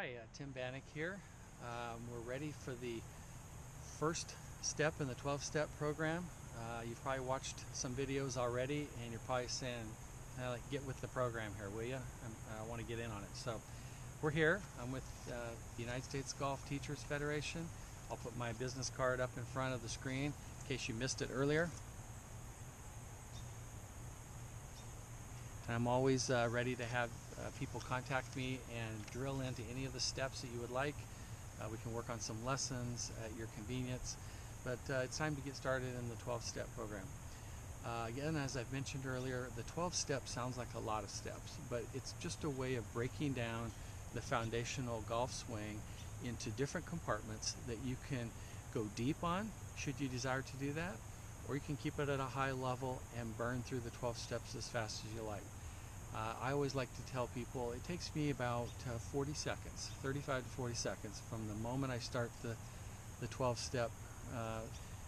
Hi, Tim Banick here. We're ready for the first step in the 12-step program. You've probably watched some videos already and you're probably saying, get with the program here, will you? I want to get in on it. So we're here. I'm with the United States Golf Teachers Federation. I'll put my business card up in front of the screen in case you missed it earlier. And I'm always ready to have people contact me and drill into any of the steps that you would like. We can work on some lessons at your convenience, but it's time to get started in the 12-step program. Again, as I've mentioned earlier, the 12-step sounds like a lot of steps, but it's just a way of breaking down the foundational golf swing into different compartments that you can go deep on, should you desire to do that, or you can keep it at a high level and burn through the 12 steps as fast as you like. I always like to tell people it takes me about 40 seconds, 35 to 40 seconds from the moment I start the 12 step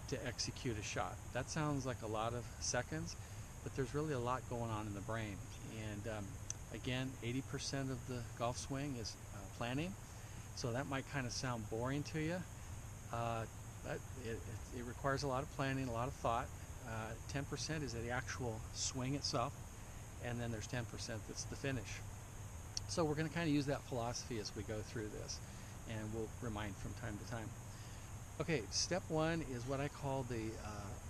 to execute a shot. That sounds like a lot of seconds, but there's really a lot going on in the brain. And again, 80% of the golf swing is planning, so that might kind of sound boring to you. But it requires a lot of planning, a lot of thought. 10% is the actual swing itself, and then there's 10% that's the finish. So we're going to kind of use that philosophy as we go through this, and we'll remind from time to time. Okay, step one is what I call the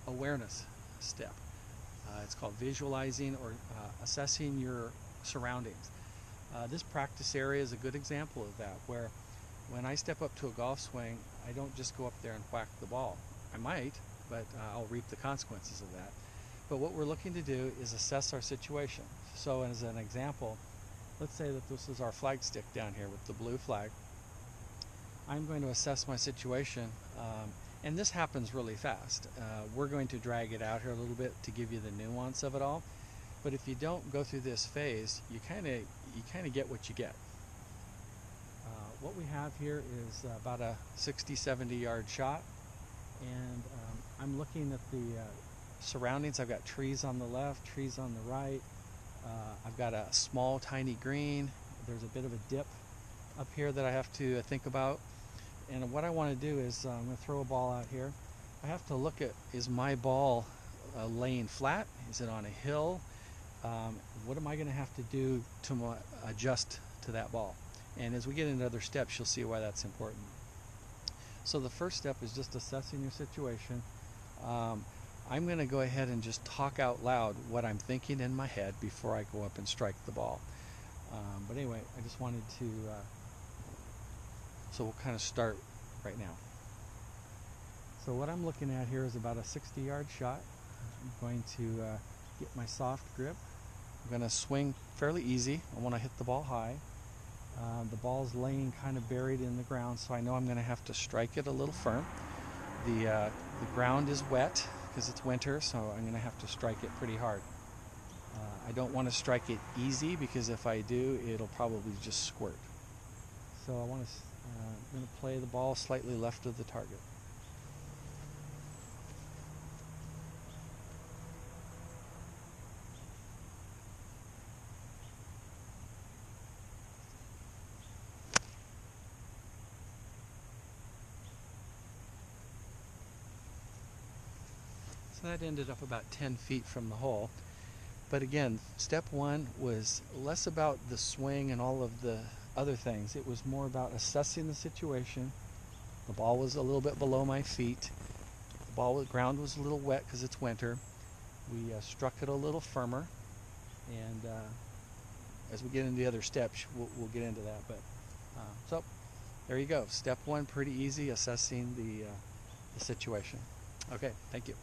awareness step. It's called visualizing or assessing your surroundings. This practice area is a good example of that, where when I step up to a golf swing, I don't just go up there and whack the ball. I might, but I'll reap the consequences of that. But what we're looking to do is assess our situation. So as an example, let's say that this is our flag stick down here with the blue flag. I'm going to assess my situation, and this happens really fast. We're going to drag it out here a little bit to give you the nuance of it all. But if you don't go through this phase, you kind of get what you get. What we have here is about a 60-70 yard shot, and I'm looking at the surroundings. I've got trees on the left, trees on the right. I've got a small tiny green. There's a bit of a dip up here that I have to think about, and what I want to do is I'm going to throw a ball out here. I have to look at, is my ball laying flat? Is it on a hill? What am I going to have to do to adjust to that ball? And as we get into other steps, you'll see why that's important. So the first step is just assessing your situation. I'm going to go ahead and just talk out loud what I'm thinking in my head before I go up and strike the ball. But anyway, I just wanted to, so we'll kind of start right now. So what I'm looking at here is about a 60 yard shot. I'm going to get my soft grip. I'm going to swing fairly easy. I want to hit the ball high. The ball's laying kind of buried in the ground, so I know I'm going to have to strike it a little firm. The ground is wet because it's winter, so I'm going to have to strike it pretty hard. I don't want to strike it easy because if I do, it'll probably just squirt. So I'm going to play the ball slightly left of the target. So that ended up about 10 feet from the hole. But again, step one was less about the swing and all of the other things. It was more about assessing the situation. The ball was a little bit below my feet. The ground was a little wet because it's winter. We struck it a little firmer. And as we get into the other steps, we'll get into that. But so there you go. Step one, pretty easy, assessing the situation. Okay, thank you.